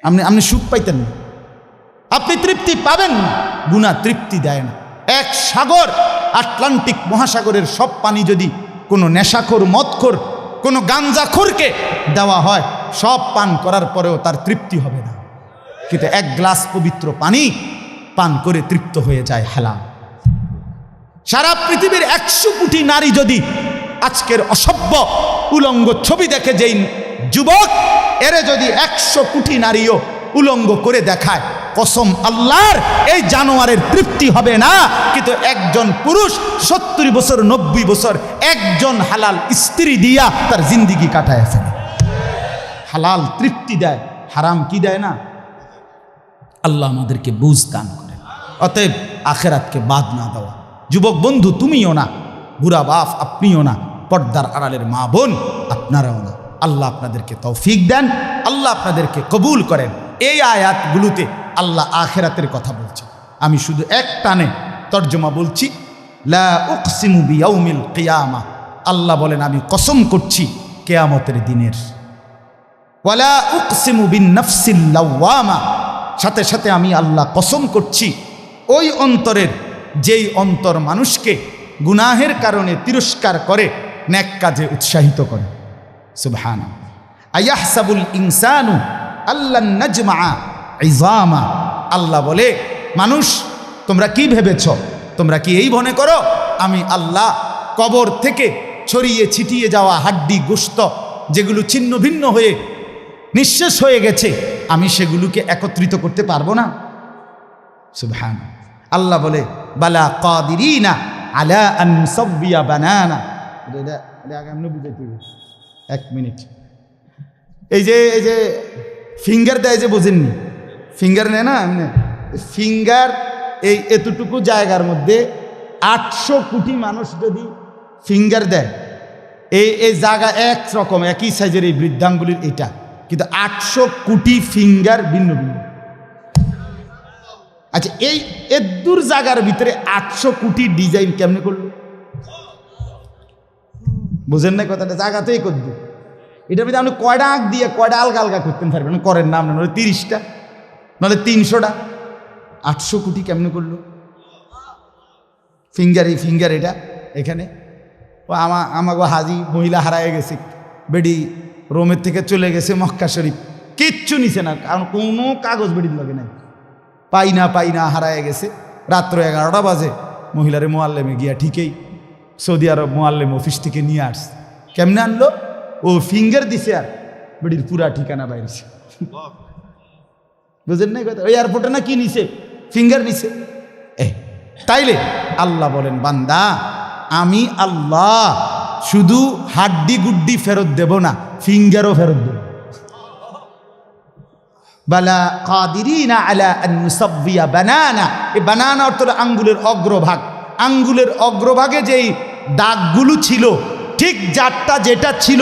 আপনি সুখ পাইতেন না, আপনি তৃপ্তি পাবেন না। গুনাহ তৃপ্তি দেয় না। এক সাগর, আটলান্টিক মহাসাগরের সব পানি যদি কোনো নেশাখোর, মদখোর, কোনো গাঞ্জাখোরকে দেওয়া হয়, সব পান করার পরেও তার তৃপ্তি হবে না। কিন্তু এক গ্লাস পবিত্র পানি পান করে তৃপ্ত হয়ে যায় হালাল। সারা পৃথিবীর 100 কোটি নারী যদি আজকের অসভ্য উলঙ্গ ছবি দেখে, যেই যুবক এরে যদি 100 কোটি নারীও উলঙ্গ করে দেখায়, কসম আল্লাহর, এই জানোয়ারের তৃপ্তি হবে না। কিন্তু একজন পুরুষ 70 বছর 90 বছর একজন হালাল স্ত্রী দিয়া তার জিন্দিগি কাটায় ফেলে। হালাল তৃপ্তি দেয়, হারাম কি দেয় না। আল্লাহ আমাদেরকে বুঝ দান করে। অতএব আখেরাতকে বাদ না দেওয়া। যুবক বন্ধু তুমিও না, বুড়া বাপ আপনিও না, পর্দার আড়ালের মা বোন আপনারাও না। আল্লাহ আপনাদেরকে তৌফিক দেন, আল্লাহ আপনাদেরকে কবুল করেন। এই আয়াতগুলোতে আল্লাহ আখেরাতের কথা বলছে। আমি শুধু এক টানে তর্জমা বলছি। লা উকসিমু বিয়াউমিল কিয়ামা, আল্লাহ বলেন আমি কসম করছি কিয়ামতের দিনের। ওয়ালা উকসিমু বিন নাফসিল লাওয়ামা, সাথে সাথে আমি আল্লাহ কসম করছি ওই অন্তরের, যেই অন্তর মানুষকে গুনাহের কারণে তিরস্কার করে, নেক কাজে উৎসাহিত করে। সুবহানাল্লাহ। আয়াহসাবুল ইনসানু আল্লান নাজমা ইজামা, আল্লাহ বলে মানুষ তোমরা কি ভেবেছ, তোমরা কি এই মনে করো আমি আল্লাহ কবর থেকে ছড়িয়ে ছিটিয়ে যাওয়া হাড্ডি গোশত যেগুলো ছিন্ন ভিন্ন হয়ে নিঃশেষ হয়ে গেছে, আমি সেগুলোকে একত্রিত করতে পারবো না? সুবহানাল্লাহ। আল্লাহ বলে বালা কাদিরিনা আলা আন নুসাব্বিয়া বানানা। এক মিনিট, এই যে ফিঙ্গার দেয় যে, বোঝেননি? ফিঙ্গার নেয় না এমনি, ফিঙ্গার এই এতটুকু জায়গার মধ্যে 800 কোটি মানুষ যদি ফিঙ্গার দেয়, এই জায়গা একরকম একই সাইজের এই বৃদ্ধাঙ্গুলির এটা, কিন্তু 800 কোটি ফিঙ্গার ভিন্ন ভিন্ন। আচ্ছা, এই এদুর জায়গার ভিতরে 800 কোটি ডিজাইন কেমনে করলো? বুঝেন না কথাটা? জায়গাতেই করবে। এটার ভিতরে আপনি কয়টা আঁক দিয়ে কয়টা আলগা আলগা করতে পারবেন? করেন না আপনার, নাহলে 30টা, নাহলে 300টা। 800 কোটি কেমনে করলো? ফিঙ্গার, এই ফিঙ্গার এটা এখানে। ও আমাকে হাজি মহিলা হারায় গেছে, বেডি রোমের থেকে চলে গেছে মক্কা শরীফ, কিচ্ছু নিছে না, কারণ কোনো কাগজ বেডির লাগে নাই। পাই না হারায় গেছে। রাত্র 11টা বাজে মহিলারে মোয়াল্লেমে গিয়া ঠিকই সৌদি আরব মোয়াল্লেম অফিস থেকে নিয়ে আসছে। কেমনে আনলো? ও ফিঙ্গার দিছে আর বেডির পুরা ঠিকানা বাইরেছে। বুঝেন না কথা? ওই এয়ারপোর্টে না কি নিছে? ফিঙ্গার নিছে। তাইলে আল্লাহ বলেন বান্দা, আমি আল্লাহ শুধু হাড্ডি গুড্ডি ফেরত দেব না, ফিঙ্গারও ফেরত দেব। বালা কাদিরিনা আলা আন নুসাব্বিয়া বানানা। এই বানানা অর্থ আঙ্গুলের অগ্রভাগ। আঙ্গুলের অগ্রভাগে যেই দাগগুলো ছিল, ঠিক যারটা যেটা ছিল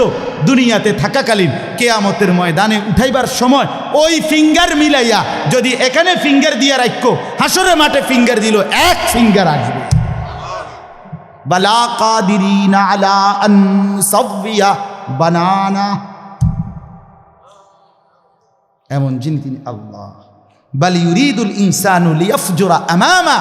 দুনিয়াতে থাকাকালীন, কিয়ামতের ময়দানে উঠাইবার সময় ওই ফিঙ্গার মিলাইয়া যদি এখানে ফিঙ্গার দিয়া রাখো, হাসরের মাঠে ফিঙ্গার দিল, এক ফিঙ্গার আসবে। বালা কাদিরিনা আলা আন নুসাব্বিয়া বানানা, এমন যিনি তিনি আল্লাহ। বাল ইউরিদুল ইনসানু লিয়াফজুরা আমামা,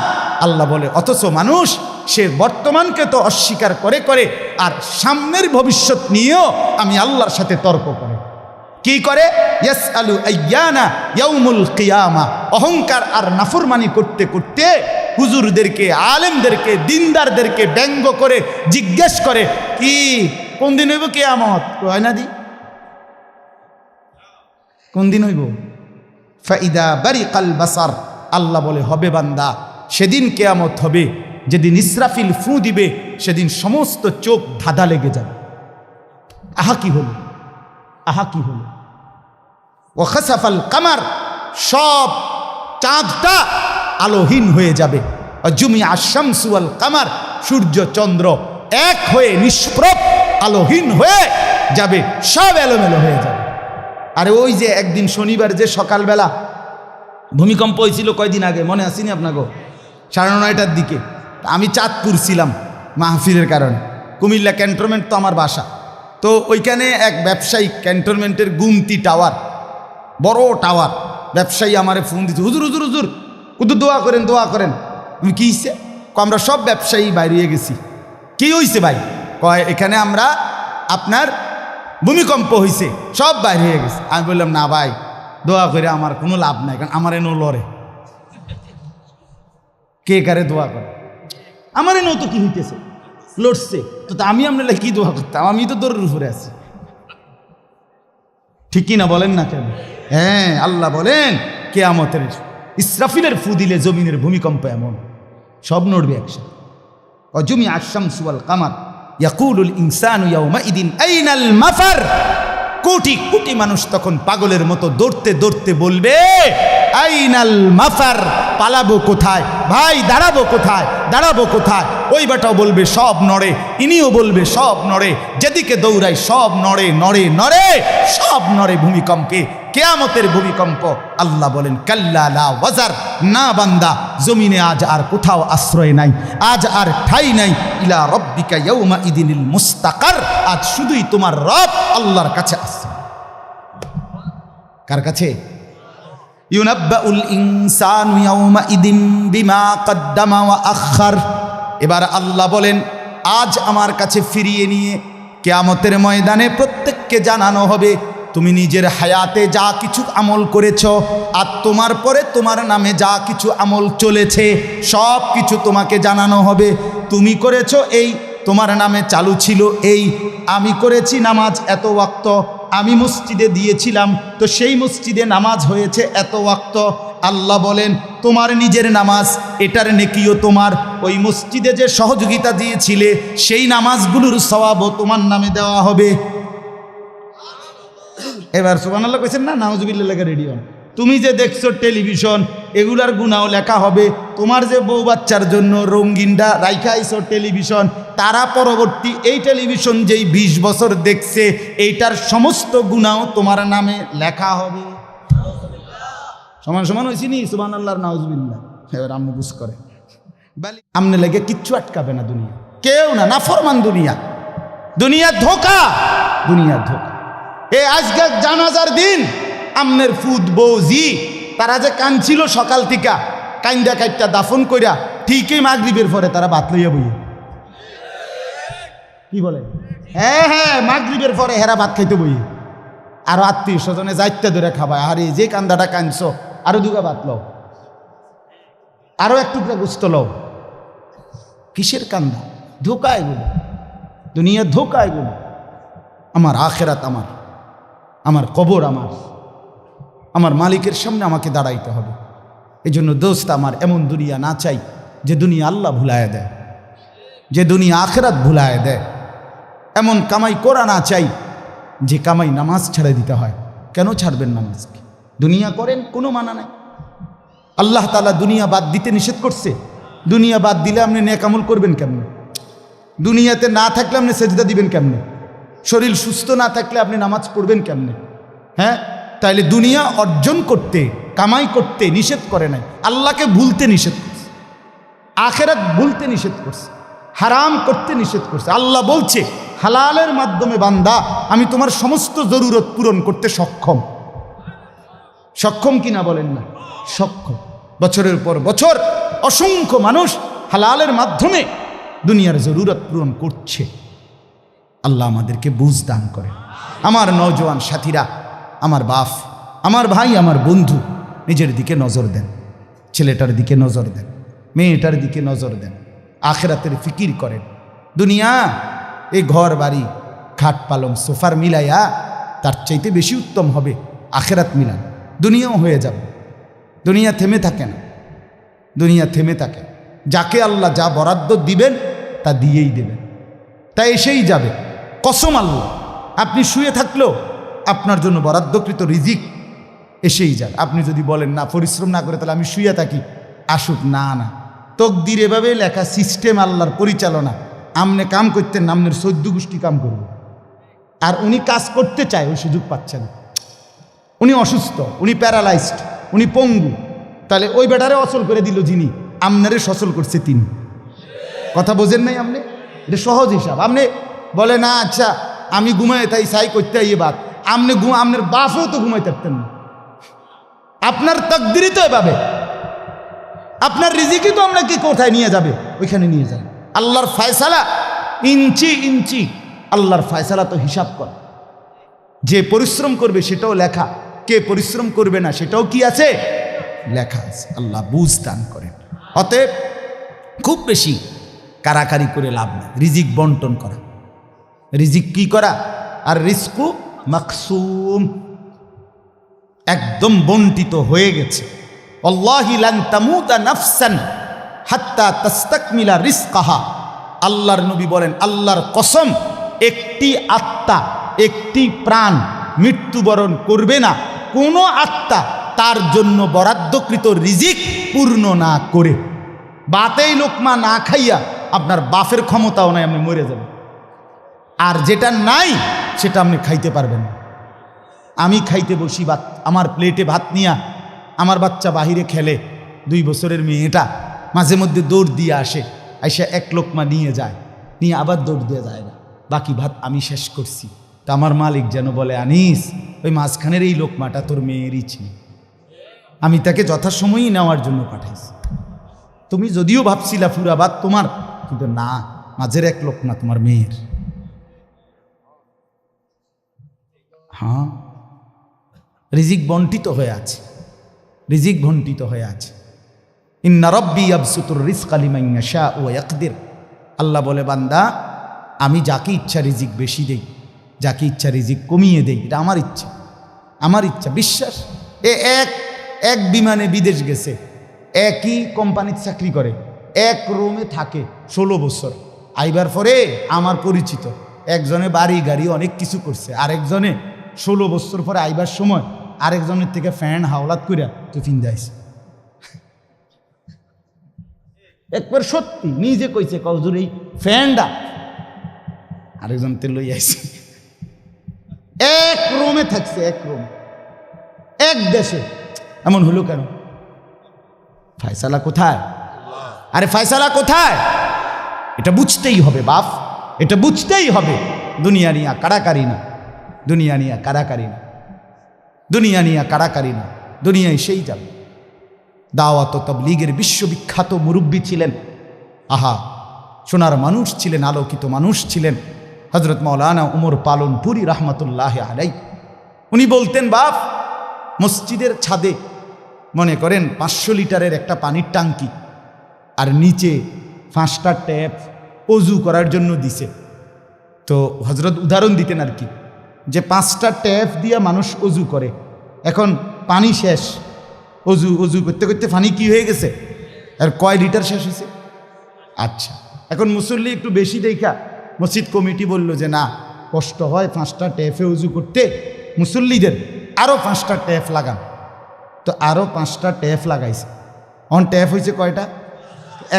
আল্লাহ বলে অথচ মানুষ সে বর্তমানকে তো অস্বীকার করে করে আর সামনের ভবিষ্যৎ নিয়েও আমি আল্লাহর সাথে তর্ক করে। কি করে? ইয়াসআলু আইয়ানা ইয়াউমুল কিয়ামা। অহংকার আর নাফরমানি করতে করতে হুজুরদেরকে, আলেমদেরকে, দিনদারদেরকে ব্যঙ্গ করে জিজ্ঞেস করে, কি কোন দিন হইব কিয়ামত? হয় না দি, কোন দিন হইব? ফাইদা বারিকাল বাসার, আল্লাহ বলে হবে বান্দা, সেদিন কিয়ামত হবে যেদিন ইসরাফিল ফু দিবে, সেদিন সমস্ত চোখ ধাঁধা লেগে যাবে। আহা কি হলো, আহা কি হলো। ও খাসাফাল কামার, সব চাঁদটা আলোহীন হয়ে যাবে। জুমিয়া শামসু ওয়াল কামার, সূর্য চন্দ্র এক হয়ে নিষ্প্রভ আলোহীন হয়ে যাবে, সব এলোমেলো হয়ে যাবে। আরে ওই যে একদিন শনিবার যে সকালবেলা ভূমিকম্প হয়েছিল কয়দিন আগে, মনে আসেনি আপনাকে? 9:30টার দিকে আমি চাঁদপুর ছিলাম মাহফিলের কারণে। কুমিল্লা ক্যান্টনমেন্ট তো আমার বাসা, তো ওইখানে এক ব্যবসায়িক ক্যান্টনমেন্টের গুমতি টাওয়ার, বড় টাওয়ার। ব্যবসায়ী আমারে ফোন দিচ্ছে, হুজুর হুজুর হুজুর কুদু দোয়া করেন দোয়া করেন। কি হয়েছে? আমরা সব ব্যবসায়ী বাইরে গেছি। কি হয়েছে ভাই? কয় এখানে আমরা আপনার ভূমিকম্প হয়েছে, সব বাইরে হয়ে গেছে। আমি বললাম না ভাই, দোয়া করে আমার কোনো লাভ নাই, কারণ আমার এনো লড়ে। কে কারে দোয়া করে? আমার এনো তো কি হইতেছে, লড়ছে তো, আমি আপনার কি দোয়া করতাম? আমি তো দৌড়ের উপরে আছি। ঠিকই না বলেন না কেন? হ্যাঁ, আল্লাহ বলেন কিয়ামতের ইসরাফিলের ফু দিলে জমিনের ভূমিকম্প এমন সব নড়বে একসাথে। অজুমি আশ-শামসু ওয়াল কামার ইয়াকুলুল ইনসানু ইয়াউমাইদিন আইনাল মাফার। কোটি কোটি মানুষ তখন পাগলের মতো দৌড়তে দৌড়তে বলবে আইনাল মাফার, পালাবো কোথায় ভাই, দাঁড়াবো কোথায়, দাঁড়াবো কোথায়? ওই বেটাও বলবে সব নড়ে, ইনিও বলবে সব নড়ে, যেদিকে দৌড়াই সব নড়ে নড়ে নড়ে, সব নড়ে ভূমিকম্পে, কিয়ামতের ভূমিকম্প। আল্লাহ বলেন কাল্লা লা ওয়াজার, না বান্দা, জমিনে আজ আর কোথাও আশ্রয় নাই, আজ আর ঠাই নাই। ইলা রব্বিকা ইয়াউমা ইদিনিল মুস্তাকার, আজ শুধুই তোমার রব আল্লাহর কাছে আছে। কার কাছে? ইউনাব্বাউল ইনসানু ইয়াউমা ইদিন বিমা কদ্দামা ওয়া আখার। এবার আল্লাহ বলেন আজ আমার কাছে ফিরিয়ে নিয়ে কিয়ামতের ময়দানে প্রত্যেককে জানানো হবে তুমি নিজের হায়াতে যা কিছু আমল করেছ, আর তোমার পরে তোমার নামে যা কিছু আমল চলেছে সব কিছু তোমাকে জানানো হবে। তুমি করেছ এই, তোমার নামে চালু ছিল এই, আমি করেছি নামাজ এত ওয়াক্ত, আমি মসজিদে দিয়েছিলাম তো সেই মসজিদে নামাজ হয়েছে এত ওয়াক্ত। আল্লাহ বলেন তোমার নিজের নামাজ, এটার নেকিও তোমার, ওই মসজিদে যে সহযোগিতা দিয়েছিলে সেই নামাজগুলোর সওয়াবও তোমার নামে দেওয়া হবে। এবার সুবহানাল্লাহ কইছেন না? নাউজুবিল্লাহ লেখা রেডি হন। তুমি যে দেখছো টেলিভিশন, এগুলার গুনাও লেখা হবে। তোমার যে বউ বাচ্চার জন্য রঙিনটা রাইখা আইছো টেলিভিশন, তারা পরবর্তী এই টেলিভিশন যেই 20 বছর দেখছে এইটার সমস্ত গুনাও তোমার নামে লেখা হবে। সমান সমান হয়েছি নি? সুবহানাল্লাহ নাউজুবিল্লাহ। এবার আম্মু বুঝ করে আমনে লেগে কিচ্ছু আটকাবে না দুনিয়া, কেউ না, না ফরমান দুনিয়া, দুনিয়া ধোকা, দুনিয়া ধোকা। এ আজকে জানাজার দিন আমনের ফুদ বৌজি তারা যে কাঁদছিল সকাল থেকে, কাইন্দা কাইটটা দাফন কইরা ঠিকই মাগরিবের পরে তারা ভাত লইয়া বইয়ে। কি বলে? হ্যাঁ হ্যাঁ, মাগরিবের পরে হেরা ভাত খাইতে বইয়ে। আরো আত্মীয় স্বজনে যাইতে ধরে খাবায়, আরে যে কান্দাটা কাঁদছ আরো দুগা ভাত লও, আরো এক টুকরা গুস্ত লও। কিসের কান্দা? ধোকা এগুলো, দুনিয়া ধোকা এগুলো। আমার আখেরাত আমার, আমার কবর আমার, আমার মালিকের সামনে আমাকে দাঁড়াইতে হবে। এই জন্য দোস্ত আমার এমন দুনিয়া না চাই যে দুনিয়া আল্লাহ ভুলায় দেয়, যে দুনিয়া আখেরাত ভুলায় দেয়। এমন কামাই করা না চাই যে কামাই নামাজ ছেড়ে দিতে হয়। কেন ছাড়বেন নামাজকে? দুনিয়া করেন, কোনো মানা নাই। আল্লাহ তাআলা দুনিয়া বাদ দিতে নিষেধ করছে। দুনিয়া বাদ দিলে আপনি নেক আমল করবেন কেমনে? দুনিয়াতে না থাকলে আপনি সেজদা দিবেন কেমনে? শরীর সুস্থ না থাকলে আপনি নামাজ পড়বেন কেমনে? হ্যাঁ, তাইলে দুনিয়া অর্জন করতে, কামাই করতে নিষেধ করে নাই, আল্লাহকে ভুলতে নিষেধ করছে, আখেরাত ভুলতে নিষেধ করছে, হারাম করতে নিষেধ করছে। আল্লাহ বলছে হালালের মাধ্যমে বান্দা আমি তোমার সমস্ত জরুরত পূরণ করতে সক্ষম। সক্ষম কিনা বলেন না? সক্ষম। বছরের পর বছর অসংখ্য মানুষ হালালের মাধ্যমে দুনিয়ার জরুরত পূরণ করছে। আল্লাহ আমাদেরকে বুঝ দান করে। আমার নওজোয়ান সাথীরা, আমার বাপ, আমার ভাই, আমার বন্ধু, নিজের দিকে নজর দেন, ছেলেটার দিকে নজর দেন, মেয়েটার দিকে নজর দেন, আখেরাতের ফিকির করেন। দুনিয়া এই ঘর বাড়ি খাট পালং সোফার মিলাইয়া তার চাইতে বেশি উত্তম হবে আখেরাত মিলান। দুনিয়াও হয়ে যাবে, দুনিয়া থেমে থাকে না, দুনিয়া থেমে থাকে। যাকে আল্লাহ যা বরাদ্দ দিবেন তা দিয়েই দেবেন, তা এসেই যাবে। কসম আল্লাহ, আপনি শুয়ে থাকলেও আপনার জন্য বরাদ্দকৃত রিজিক এসেই যাবে। আপনি যদি বলেন না পরিশ্রম না করে তাহলে আমি শুয়ে থাকি, আসুক। না না, তকদির এভাবে লেখা, সিস্টেম আল্লাহর পরিচালনা। আমনে কাম করতেন, আমনের 14 গোষ্ঠী কাম করবে। আর উনি কাজ করতে চায়, ওই সুযোগ পাচ্ছে না। উনি অসুস্থ, উনি প্যারালাইজড, উনি পঙ্গু, তাহলে ওই বেটারে অচল করে দিল যিনি, আমনারে সচল করছে তিনি। কথা বোঝেন নাই আপনি? এটা সহজ হিসাব। আপনি বলে না আচ্ছা আমি ঘুমাই তাই সাই করতে ইয়ে বাদ, আপনি আপনার বাপও তো ঘুমাইতে পারতেন না, আপনার তাকদীরই তো এভাবে, আপনার রিজিকই তো আপনাকে কোথায় নিয়ে যাবে, ওইখানে নিয়ে যাবে। আল্লাহর ফয়সালা ইঞ্চি ইঞ্চি, আল্লাহর ফয়সালা তো হিসাব কর। যে পরিশ্রম করবে সেটাও লেখা, কে পরিশ্রম করবে না সেটাও কি আছে, লেখা আছে। আল্লাহ বুঝ দান করেন। অতএব খুব বেশি কারাকারি করে লাভ নেই, রিজিক বন্টন করা, রিজিক কি করা, আর রিজকু মাকসুম, একদম বন্টিত হয়ে গেছে। আল্লাহি লান তামুতা নাফসান হাত্তা তাস্তাকমিলা রিজকাহা, আল্লাহর নবী বলেন, আল্লাহর কসম, একটি আত্মা, একটি প্রাণ মৃত্যুবরণ করবে না কোনো আত্মা তার জন্য বরাদ্দকৃত রিজিক পূর্ণ না করে। বাতেই লোকমা না খাইয়া আপনার বাফের ক্ষমতাও নাই, আপনি মরে যাবেন। আর যেটা নাই সেটা আপনি খাইতে পারবেন না। আমি খাইতে বসি ভাত, আমার প্লেটে ভাত নিয়া, আমার বাচ্চা বাহিরে খেলে, 2 বছরের মেয়েটা মাঝে মধ্যে দৌড় দিয়ে আসে, আইসা এক লোকমা নিয়ে যায়, নিয়ে আবার দৌড় দিয়ে যায় না, বাকি ভাত আমি শেষ করছি। তা আমার মালিক যেন বলে, আনিস, ওই মাঝখানের এই লোকমাটা তোর মেয়েরই ছিল, আমি তাকে যথাসময়ই নেওয়ার জন্য পাঠাইছি। তুমি যদিও ভাবছিলা পুরা ভাত তোমার, কিন্তু না, মাঝের এক লোকমা তোমার মেয়ের। হ্যাঁ, রিজিক বন্টিত হয়ে আছে, রিজিক বন্টিত হয়ে আছে। ইন্না রব্বি ইয়াবসুতুর রিজকা লিমান ইয়াশা ওয়া ইয়াকদির, আল্লাহ বলে, বান্দা, আমি যাকে ইচ্ছা রিজিক বেশি দেই, যাকে ইচ্ছা রিজিক কমিয়ে দেই, এটা আমার ইচ্ছা, আমার ইচ্ছা। বিশ্বাস, এক বিমানে বিদেশ গেছে, একই কোম্পানির চাকরি করে, এক রুমে থাকে 16 বছর, আইবার পরে আমার পরিচিত একজনে বাড়ি গাড়ি অনেক কিছু করছে, আরেকজনে 16 বছর পরে আইবার সময় আরেকজনের থেকে ফ্যান হাওলাত করিয়া টিফিন দিয়েছে। একবার সত্যি নিজে কইছে, কজুর এই ফ্যানটা আরেকজন তে লই আইছে, এক রুমে থাকছে, এক রুম, এক দেশে। এমন হলো কেন? ফয়সালা কোথায়? আরে ফয়সালা কোথায়? এটা বুঝতেই হবে বাপ, এটা বুঝতেই হবে। দুনিয়া নিয়া কারাকারি না, দুনিয়া নিয়া কারাকারি না, দুনিয়া নিয়া কারাকারি না, দুনিয়ায় সেই যাবে। দাওয়াত ও তাবলীগের বিশ্ববিখ্যাত মুরব্বী ছিলেন, আহা, সোনার মানুষ ছিলেন, আলোকিত মানুষ ছিলেন হযরত মাওলানা উমর পালনপুরি রহমতুল্লাহ আলাই। উনি বলতেন, বাপ, মসজিদের ছাদে মনে করেন 500 লিটারের একটা পানির ট্যাঙ্কি, আর নিচে 5টা ট্যাপ অজু করার জন্য দিছে। তো হযরত উদাহরণ দিতেন আর কি, যে 5টা ট্যাপ দিয়ে মানুষ অজু করে, এখন পানি শেষ, অজু অজু করতে করতে পানি কি হয়ে গেছে, আর কয় লিটার শেষ হয়েছে? আচ্ছা, এখন মুসল্লি একটু বেশি দেখা মসজিদ কমিটি বলল যে না, কষ্ট হয় 5টা ট্যাপে অজু করতে, মুসল্লিদের আরও 5টা ট্যাপ লাগান। তো আরও 5টা ট্যাপ লাগাইছে। অন ট্যাপ হয়েছে কয়টা?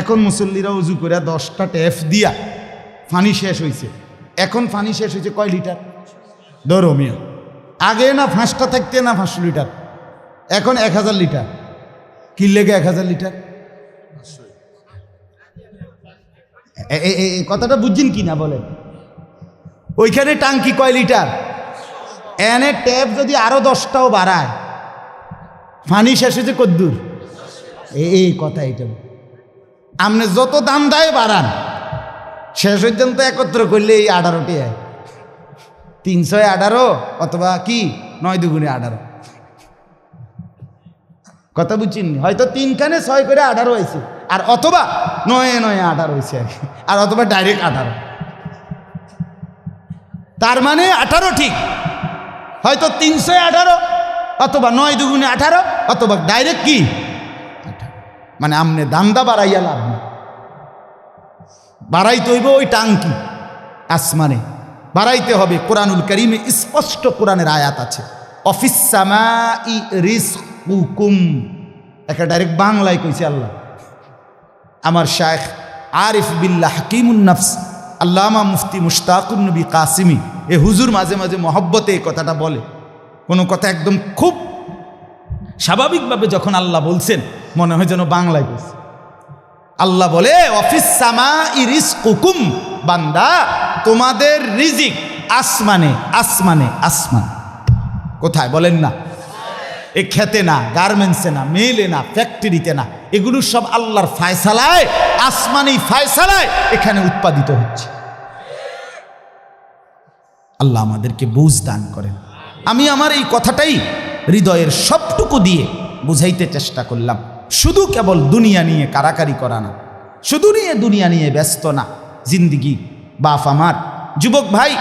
এখন মুসল্লিরা উজু করে 10টা ট্যাপ দিয়া পানি শেষ হয়েছে। এখন পানি শেষ হয়েছে কয় লিটার? ধরো মিয়া, আগে না 5টা থাকতে না 500 লিটার, এখন 1000 লিটার। কি লেগে 1000 লিটার? এই কথাটা বুঝছেন কি না বলেন? ওইখানে টাঙ্কি কয় লিটার, এনে ট্যাপ যদি আরো 10টাও বাড়ায়, পানি শেষ হয়েছে কদ্দুর? এই কথা, এটা আপনি যত দাম দেয় বাড়ান, শেষ পর্যন্ত একত্র করলে এই 18টি হয়, 318 অথবা কি 9 দুগুণে 18। কথা বুঝছেন? হয়তো 3খানে 6 করে 18 হয়েছে, আর অথবা 9 9 18 হয়েছে আর কি, আর অথবা ডাইরেক্ট 18। তার মানে 18 ঠিক, হয়তো 318 অথবা 9 দুগুণে 18 অথবা ডাইরেক্ট কি 18। মানে আমনে দামদা বাড়াইয়া লাভ না, বাড়াইতে হইব ওই টাঙ্কি আসমানে বাড়াইতে হবে। কোরআনুল কারীমে স্পষ্ট কোরআনের আয়াত আছে, অফিস সামাই রিজকুকুম, একটা ডাইরেক্ট বাংলায় কইছে আল্লাহ। আমার শায়েখ আরিফ বিল্লাহ হাকিমুন নফস আল্লামা মুফতি মুশতাকুন নবী কাসিমি, এ হুজুর মাঝে মাঝে মহব্বতে এই কথাটা বলে। কোনো কথা একদম খুব স্বাভাবিকভাবে যখন আল্লাহ বলছেন, মনে হয় যেন বাংলায় বলছে। আল্লাহ বলে, অফিস সামাই রিজকুকুম, বান্দা তোমাদের রিজিক আসমানে আসমানে আসমান। কোথায় বলেন না? এ খেতে না, গার্মেন্টসে না, মেলে না, ফ্যাক্টরিতে না, এগুলো সব আল্লাহর ফায়সালায়, আসমানি ফায়সালায় এখানে উৎপাদিত হচ্ছে। আল্লাহ আমাদেরকে বুঝ দান করেন। আমি আমার এই কথাটাই হৃদয়ের সবটুকু দিয়ে বুঝাইতে চেষ্টা করলাম। শুধু কেবল দুনিয়া নিয়ে কারাকারি করা না, শুধু দুনিয়া নিয়ে ব্যস্ত না। জিন্দিগি বাপ আমার, যুবক ভাই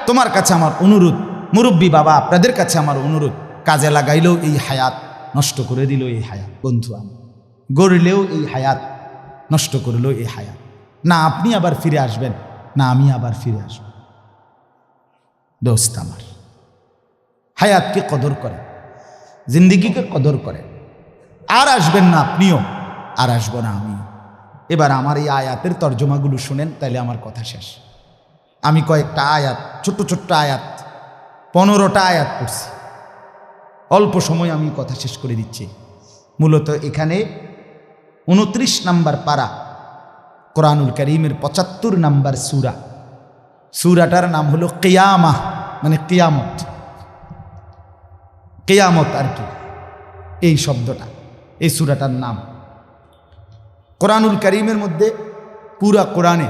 তোমার কাছে আমার অনুরোধ, মুরব্বী বাবা আপনাদের কাছে আমার অনুরোধ, কাজে লাগাইলেও এই হায়াত, নষ্ট করে দিল এই হায়াত। বন্ধু আমার গড়লেও এই হায়াত, নষ্ট করলেও এই হায়াত। না আপনি আবার ফিরে আসবেন, না আমি আবার ফিরে আসব। দোস্ত আমার, হায়াতকে কদর করে, জিন্দিগিকে কদর করে। আর আসবেন না আপনিও, আর আসবো না আমিও। এবার আমার এই আয়াতের তর্জমাগুলো শুনেন, তাইলে আমার কথা শেষ। আমি কয়েকটা আয়াত, ছোট্ট ছোট্ট আয়াত, 15টা আয়াত পড়ছি। অল্প সময় আমি কথা শেষ করে দিচ্ছি। মূলত এখানে 29 নম্বর পারা, কোরআনুল কারীমের 75 নম্বর সূরা। সূরাটার নাম হলো কিয়ামাহ, মানে কিয়ামত। কিয়ামত আর কি, এই শব্দটা, এই সূরাটার নাম। কোরআনুল কারীমের মধ্যে পুরা কোরআনে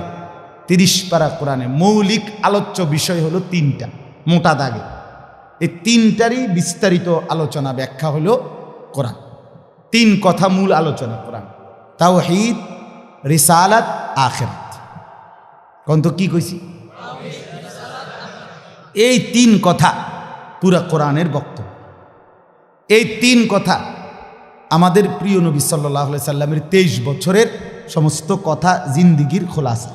30 পারা কোরআনে মৌলিক আলোচ্য বিষয় হলো 3টা, মোটা দাগে। এই 3টারই বিস্তারিত আলোচনা ব্যাখ্যা হলো কোরআন। 3 কথা মূল আলোচনা কোরআন: তাওহীদ, রিসালাত, আখিরাত। কোন তো কি কইছি? এই 3 কথা পুরা কোরআনের বক্তব্য। এই 3 কথা আমাদের প্রিয় নবী সাল্লাল্লাহু আলাইহি সাল্লামের 23 বছরের সমস্ত কথা, জিন্দিগির খোলাসা।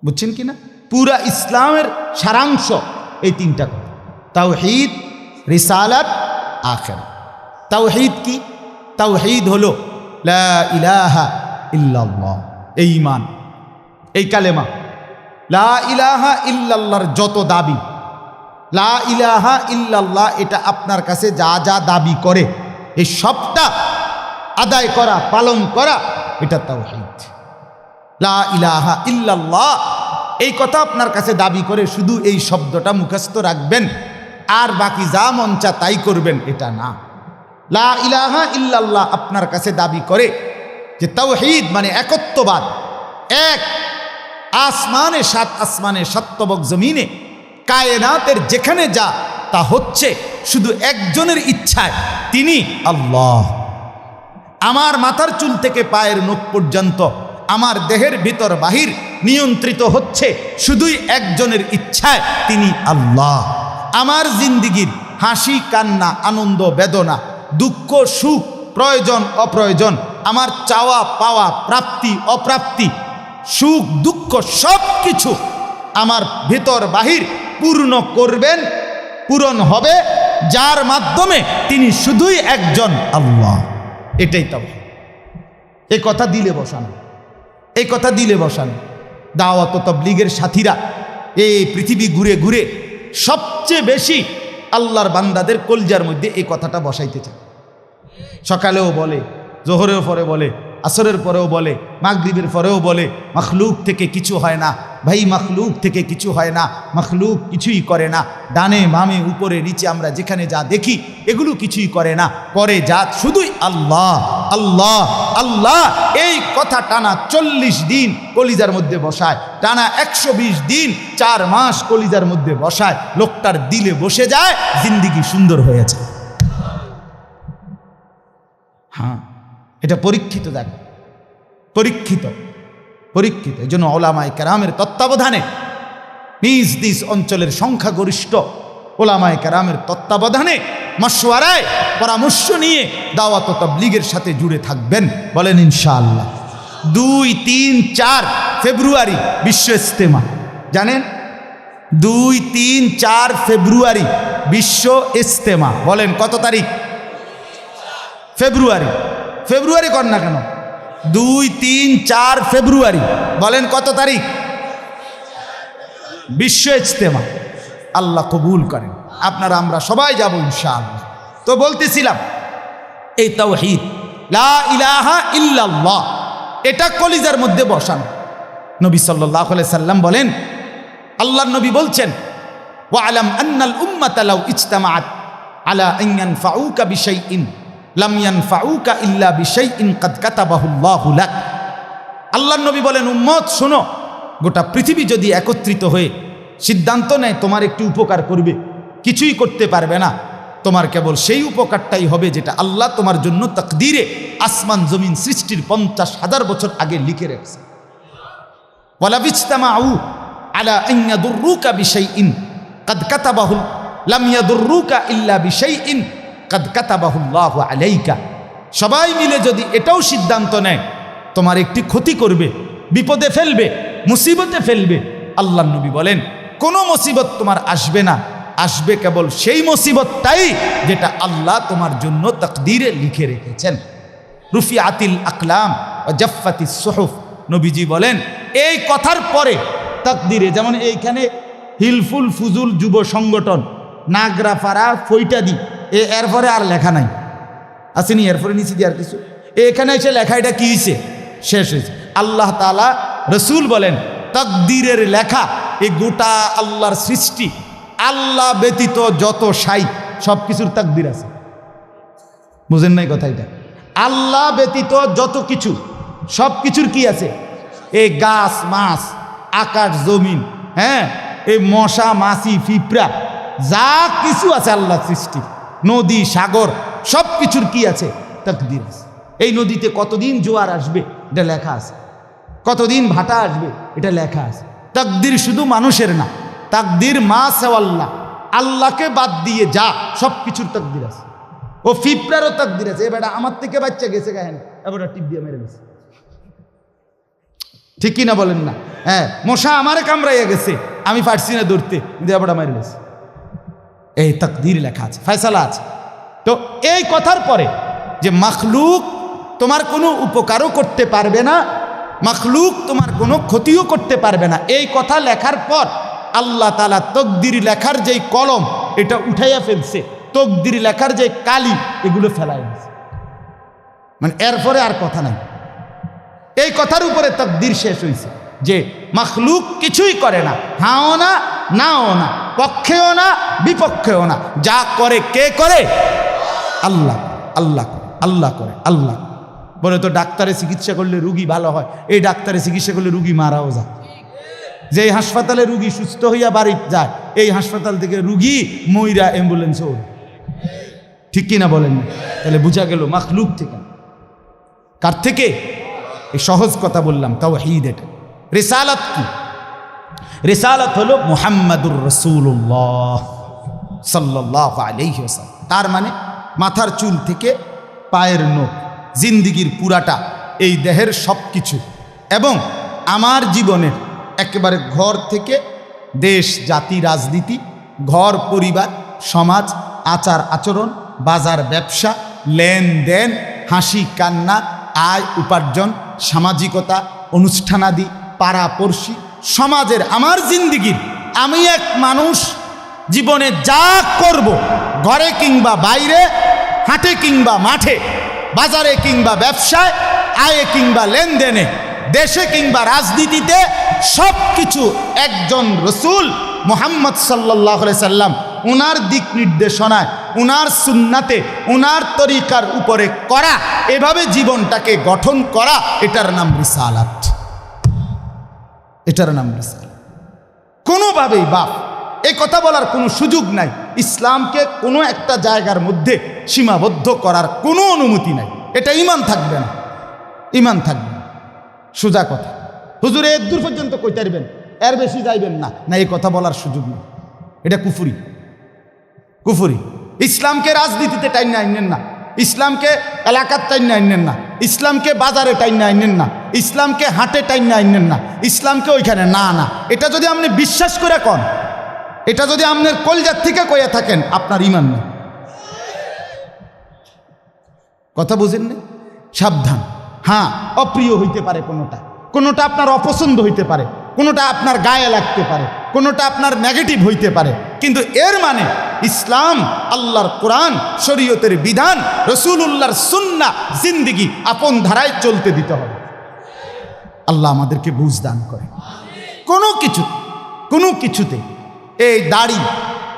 বুঝছেন কি না? পুরা ইসলামের সারাংশ এই 3টা কথা: তাওহীদ, রিসালাত, আখিরাত। তাওহীদ কি? তাওহীদ হলো লা ইলাহা ইল্লাল্লাহ, এই ঈমান, এই কালেমা। লা ইলাহা ইল্লাল্লাহর যত দাবি, লা ইলাহা ইল্লাল্লাহ এটা আপনার কাছে যা যা দাবি করে, এই সবটা আদায় করা, পালন করা, এটা তাওহীদ। লা ইলাহা ইল্লাল্লাহ এই কথা আপনার কাছে দাবি করে শুধু এই শব্দটা মুখস্থ রাখবেন আর বাকি যা মন চা তাই করবেন, এটা না। লা ইলাহা ইল্লাল্লাহ আপনার কাছে দাবি করে যে তাওহীদ মানে একত্ববাদ। এক আসমানে, 7 আসমানে, 7 তবক জমিনে, কায়নাতের যেখানে যা তা হচ্ছে শুধু একজনের ইচ্ছায়, তিনি আল্লাহ। আমার মাথার চুল থেকে পায়ের নখ পর্যন্ত, আমার দেহের ভিতর বাহির নিয়ন্ত্রিত হচ্ছে শুধুই একজনের ইচ্ছায়, তিনি আল্লাহ। আমার জিন্দিগির হাসি কান্না, আনন্দ বেদনা, দুঃখ সুখ, প্রয়োজন অপ্রয়োজন, আমার চাওয়া পাওয়া, প্রাপ্তি অপ্রাপ্তি, সুখ দুঃখ সব কিছু আমার ভিতর বাহির পূর্ণ করবেন, পূরণ হবে যার মাধ্যমে, তিনি শুধুই একজন আল্লাহ। এটাই তাওহীদ। এই কথা দিলে বসানো, এই কথা দিলে বসানো। দাওয়াত ও তাবলীগের সাথীরা এই পৃথিবী ঘুরে ঘুরে সবচেয়ে বেশি আল্লাহর বান্দাদের কলজার মধ্যে এই কথাটা বসাইতে চায়। সকালেও বলে, জোহরের পরে বলে, আসরের পরেও বলে, মাগরিবের পরেও বলে, মখলুক থেকে কিছু হয় না ভাই, মখলুক থেকে কিছু হয় না, মখলুক কিছুই করে না। ডানে বামে উপরে নিচে আমরা যেখানে যা দেখি এগুলো কিছুই করে না, করে যা শুধুই আল্লাহ আল্লাহ আল্লাহ। এই কথা টানা 40 দিন কলিজার মধ্যে বসায়, টানা 120 দিন 4 মাস কলিজার মধ্যে বসায়, লোকটার দিলে বসে যায়, জিন্দিগি সুন্দর হয়েছে। হ্যাঁ, এটা পরীক্ষিত, দেখ পরীক্ষিত পরীক্ষিত। এই জন্য ওলামায়ে কেরামের তত্ত্বাবধানে, নিজ নিজ অঞ্চলের সংখ্যাগরিষ্ঠ ওলামায়ে কেরামের তত্ত্বাবধানে, মশওয়ারায় পরামর্শ নিয়ে দাওয়াত ও তাবলীগের সাথে জুড়ে থাকবেন। বলেন ইনশাআল্লাহ। 2, 3, 4 ফেব্রুয়ারি বিশ্ব ইজতেমা, জানেন? 2, 3, 4 ফেব্রুয়ারি বিশ্ব ইজতেমা। বলেন কত তারিখ? ফেব্রুয়ারি। ফেব্রুয়ারি কর না কেন? 2, 3, 4 ফেব্রুয়ারি। বলেন কত তারিখ? বিশ্ব ইজতেমা। আল্লাহ কবুল করেন। আপনারা আমরা সবাই যাব ইনশাআল্লাহ। তো বলতেছিলাম, এই তাওহীদ লা ইলাহা ইল্লাল্লাহ এটা কলিজার মধ্যে বসানো। নবী সাল্লাল্লাহু আলাইহি সাল্লাম বলেন, আল্লাহর নবী বলছেন, ওয়ালাম আন্নাল উম্মাতা লাউ ইজতামাআত আলা আন ইয়ানফাউকা বিশাইইন লাম ইয়ানফাউকা ইল্লা বিশাইইন কাদ কাতাবাহুল্লাহু লাক। আল্লাহর নবী বলেন, উম্মত শোনো, গোটা পৃথিবী যদি একত্রিত হয়ে সিদ্ধান্ত নেয় তোমার একটু উপকার করবে, কিছুই করতে পারবে না। তোমার কেবল সেই উপকারটাই হবে যেটা আল্লাহ তোমার জন্য তাকদীরে আসমান জমিন সৃষ্টির 50,000 বছর আগে লিখে রেখেছে। ওয়ালা বিজতামাউ আলা আন ইয়াদুররুকা বিশাইইন কাদ কাতাবাহু লাম ইয়াদুররুকা ইল্লা বিশাইইন কাদ কাতাবাহুল্লাহু আলাইকা। সবাই মিলে যদি এটাও সিদ্ধান্ত নেয় তোমার একটি ক্ষতি করবে, বিপদে ফেলবে, মুসিবতে ফেলবে, আল্লাহর নবী বলেন কোনো মুসিবত তোমার আসবে না, আসবে কেবল সেই মুসিবতটাই যেটা আল্লাহ তোমার জন্য তাকদীরে লিখে রেখেছেন। রুফিআতিল আকলাম ওয়া জাফফাতিস সুহুফ। নবীজি বলেন এই কথার পরে তাকদীরে, যেমন এইখানে হিলফুল ফুজুল যুব সংগঠন নাগরাপাড়া ফৈটাদি, এরপরে আর লেখা নাই, আসেনি, এরপরে নিচে দিয়ে আর কিছু, এখানে এসে লেখা এটা কি হয়েছে, শেষ হয়েছে। আল্লাহ তাআলা রসুল বলেন তাকদীরের লেখা এই গোটা আল্লাহর সৃষ্টি, আল্লাহ ব্যতীত যত সাই সব কিছুর তাকদীর আছে। বুঝেন নাই কথা? এটা আল্লাহ ব্যতীত যত কিছু সব কিছুর কি আছে? এই গাছ মাছ, আকাশ জমিন, হ্যাঁ, এই মশা মাছি পিঁপড়া যা কিছু আছে আল্লাহ সৃষ্টি, নদী সাগর সব কিছুর কি আছে? তাকদীর আছে। এই নদীতে কতদিন জোয়ার আসবে এটা লেখা আছে, কতদিন ভাটা আসবে এটা লেখা আছে। তাকদীর শুধু মানুষের না, তাকদীর মা সেওয়াল্লাহ, আল্লাহকে বাদ দিয়ে যা সব কিছুর তাকদীর আছে। ও পিঁপড়ারও তাকদীর আছে। এবার আমার থেকে বাচ্চা গেছে গায়ে, এবার টিপ দিয়ে মেরে গেছে, ঠিক কিনা বলেন না? হ্যাঁ, মশা আমারে কামড়াইয়া গেছে, আমি পারছি না ধরতে, এবার মেরে গেছে। এই তাকদীর লেখা আছে, ফয়সালা আছে। তো এই কথার পরে যে মাখলুক তোমার কোনো উপকারও করতে পারবে না, মাখলুক তোমার কোনো ক্ষতিও করতে পারবে না, এই কথা লেখার পর আল্লাহ তাআলা তাকদীর লেখার যেই কলম এটা উঠাইয়া ফেলছে, তাকদীর লেখার যে কালি এগুলো ফেলাই দিয়েছে, মানে এরপরে আর কথা নাই। এই কথার উপরে তাকদীর শেষ হয়েছে যে মাখলুক কিছুই করে না, হাও না নাও না, পক্ষেও না বিপক্ষেও না, যা করে কে করে? আল্লাহ। আল্লাহ করে, আল্লাহ করে, আল্লাহ। বলে তো ডাক্তারে চিকিৎসা করলে রুগী ভালো হয়, এই ডাক্তারে চিকিৎসা করলে রুগী মারাও যায়। যে হাসপাতালে রুগী সুস্থ হইয়া বাড়ি যায়, এই হাসপাতাল থেকে রুগী মইরা অ্যাম্বুলেন্সে ওঠে, ঠিক কিনা বলেন? তাহলে বুঝা গেল মাখলুক থেকে। কার থেকে? এই সহজ কথা বললাম, তাওহীদ। এটা রিসালাত কি? রিসালাত হলো মুহাম্মাদুর রাসূলুল্লাহ সাল্লাল্লাহু আলাইহি ওয়াসাল্লাম। তার মানে মাথার চুল থেকে পায়ের নখ, জিন্দিগির পুরাটা, এই দেহের সব কিছু, এবং আমার জীবনের একেবারে ঘর থেকে দেশ জাতি রাজনীতি, ঘর পরিবার সমাজ, আচার আচরণ, বাজার ব্যবসা, লেনদেন, হাসি কান্না, আয় উপার্জন, সামাজিকতা, অনুষ্ঠানাদি, পাড়াপড়শি, সমাজের আমার জিন্দিগির, আমি এক মানুষ জীবনে যা করব, ঘরে কিংবা বাইরে, হাটে কিংবা মাঠে, বাজারে কিংবা ব্যবসায়, আয়ে কিংবা লেনদেনে, দেশে কিংবা রাজনীতিতে, সব কিছু একজন রসুল মুহাম্মদ সাল্লাল্লাহু আলাইহি সাল্লাম উনার দিক নির্দেশনায়, উনার সুন্নাতে, উনার তরিকার উপরে করা, এভাবে জীবনটাকে গঠন করা, এটার নাম রিসালাত। এটার নাম রিসালাত। কোনোভাবেই বাপ এই কথা বলার কোনো সুযোগ নাই। ইসলামকে কোনো একটা জায়গার মধ্যে সীমাবদ্ধ করার কোনো অনুমতি নাই। এটা ঈমান থাকবে না, ঈমান থাকবে না। সোজা কথা। হুজুর এর দূর পর্যন্ত কইতে পারবেন, এর বেশি যাইবেন না, না, এই কথা বলার সুযোগ নেই। এটা কুফরি, কুফরি। ইসলামকে রাজনীতিতে টাইনে আইনেন না, ইসলামকে এলাকার টাইনে আইনেন না, ইসলামকে বাজারে টাইনে আইনেন না, ইসলামকে হাটে টাইনে আইনেন না, ইসলামকে ওইখানে না না। এটা যদি আপনি বিশ্বাস করে কন, এটা যদি আপনার কলজার থেকে কইয়া থাকেন, আপনার ঈমান নেই। কথা বুঝেন না? সাবধান। হ্যাঁ, অপ্রিয় হইতে পারে কোনোটা, কোনোটা আপনার অপছন্দ হইতে পারে, কোনোটা আপনার গায়ে লাগতে পারে, কোনোটা আপনার নেগেটিভ হইতে পারে, কিন্তু এর মানে ইসলাম, আল্লাহর কোরআন, শরীয়তের বিধান, রাসূলুল্লাহর সুন্নাহ, জিন্দেগি আপন ধারায় চলতে দিতে হবে। আল্লাহ আমাদেরকে বুঝ দান করে। কোনো কিছুতে এই দাড়ি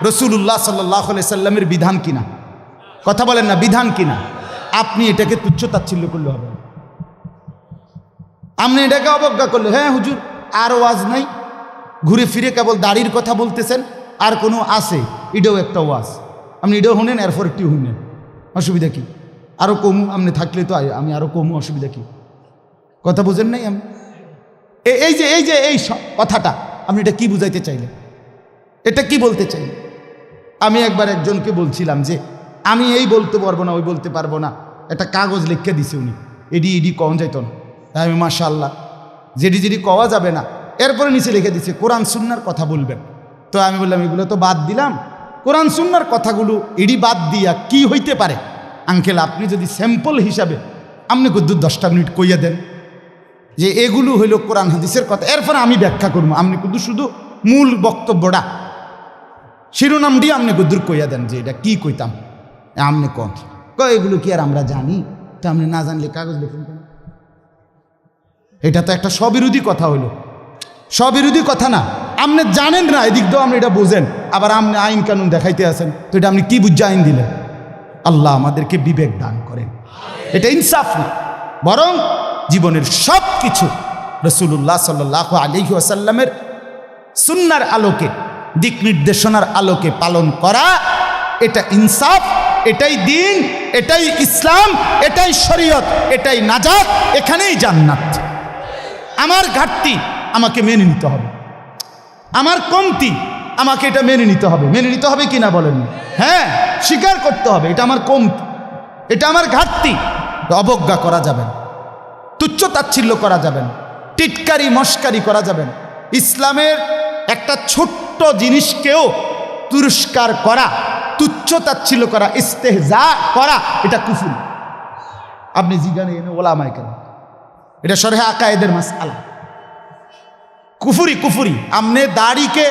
রাসূলুল্লাহ সাল্লাল্লাহু আলাইহি সাল্লামের বিধান কিনা? কথা বলেন না, বিধান কিনা? আপনি এটাকে তুচ্ছ তাচ্ছিল্য করলে হবে না। আপনি এটাকে অবজ্ঞা করলে, হ্যাঁ হুজুর আর ওয়াজ নাই, ঘুরে ফিরে কেবল দাড়ির কথা বলতেছেন, আর কোনো আছে, এটাও একটা ওয়াজ, আপনি এটাও শুনেন, এরপর একটিও শুনেন, অসুবিধা কি? আরও কমু, আপনি থাকলে তো আমি আরও কমু, অসুবিধা কি? কথা বুঝেন নাই? আমি এই কথাটা আপনি এটা কি বুঝাইতে চাইলেন? এটা কি বলতে চাইলেন? আমি একবার একজনকে বলছিলাম যে আমি এই বলতে পারবো না, ওই বলতে পারবো না, একটা কাগজ লিখে দিছে উনি, এডি কওয়া যাইত না। আমি মাশাআল্লাহ, যেডি কওয়া যাবে না, এরপরে নিচে লিখে দিছে কোরআন সুন্নাহর কথা বলবেন। তো আমি বললাম এগুলো তো বাদ দিলাম, কোরআন সুন্নাহর কথাগুলো এডি বাদ দিয়া কি হইতে পারে? আঙ্কেল আপনি যদি স্যাম্পল হিসাবে আপনি কদ্দুর 10টা মিনিট কইয়া দেন যে এগুলো হইল কোরআন হাদিসের কথা, এরপরে আমি ব্যাখ্যা করবো, আপনি কিন্তু শুধু মূল বক্তব্যটা শিরোনাম দিয়ে আপনি কদ্দুর কইয়া দেন যে এটা কি কইতাম, আপনি কন এগুলো কি আর আমরা জানি? তো আপনি না জানলে কাগজ লিখুন কেন? এটা তো একটা স্ববিরোধী কথা হইল, স্ববিরোধী কথা না? আপনি জানেন না, এদিক দিয়েও আপনি এটা বোঝেন, আবার আপনি আইন কানুন দেখাইতে আছেন, তো এটা আপনি কি বুঝে আইন দিলেন? আল্লাহ আমাদেরকে বিবেক দান করেন। এটা ইনসাফ না, বরং জীবনের সব কিছু রাসূলুল্লাহ সাল্লাল্লাহু আলাইহি ওয়াসাল্লামের সুন্নাহর আলোকে, দিক নির্দেশনার আলোকে পালন করা, এটা ইনসাফ, এটাই দ্বীন, এটাই ইসলাম, এটাই শরীয়ত, এটাই নাজাত, এখানেই জান্নাত। আমার ঘাটতি আমাকে মেনে নিতে হবে, আমার কমতি আমাকে এটা মেনে নিতে হবে। মেনে নিতে হবে কিনা বলেন? হ্যাঁ, স্বীকার করতে হবে এটা আমার কমতি, এটা আমার ঘাটতি। অবজ্ঞা করা যাবে না, তুচ্ছ তাচ্ছিল্য করা যাবে না, টিটকারি মস্কারি করা যাবে না। ইসলামের একটা ছোট্ট জিনিসকেও তিরস্কার করা, তুচ্ছ তাচ্ছিল্য করা, ইস্তেহজা করা, এটা কুফর। আপনি জিজ্ঞাসা এনে ওলামায়ে কেরাম, এটা শরহে আকায়েদের মাসআলা, কুফুরি। আপনি দাড়িকে,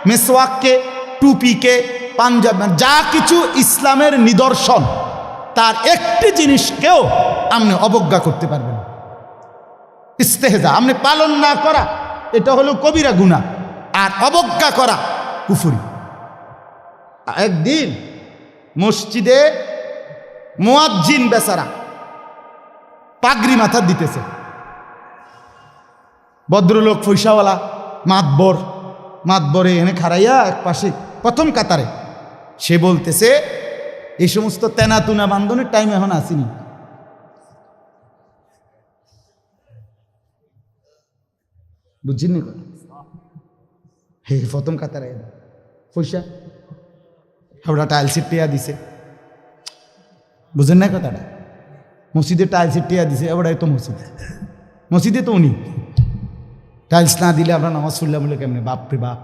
মেসওয়াককে, টুপিকে, পাঞ্জাব, যা কিছু ইসলামের নিদর্শন, তার একটি জিনিসকেও আপনি অবজ্ঞা করতে পারবেন না। ইস্তেহজা আপনি পালন না করা, এটা হলো কবিরা গুনাহ, আর অবজ্ঞা করা কুফরি। একদিন মসজিদে মুয়াজ্জিন বেচারা পাগড়ি মাথা দিতেছে, ভদ্রলোক পয়সাওয়ালা মাতবরে এনে খাড়াইয়া এক পাশে প্রথম কাতারে, সে বলতেছে এই সমস্ত তেনাতুনা বান্ধনের টাইম এখন আসেনি। বুঝছেন নি কথা? হে প্রথম কাতারে পয়সা ওরা টাইলসের টেয়া দিছে, বুঝেন না কথাটা? মসজিদে টাইলসের টেয়া দিছে, ওটাই তো মসজিদে তো উনি টাইলস না দিলে আমরা নামাজ পড়লাম বলে কেমনে? বাপরে বাপ,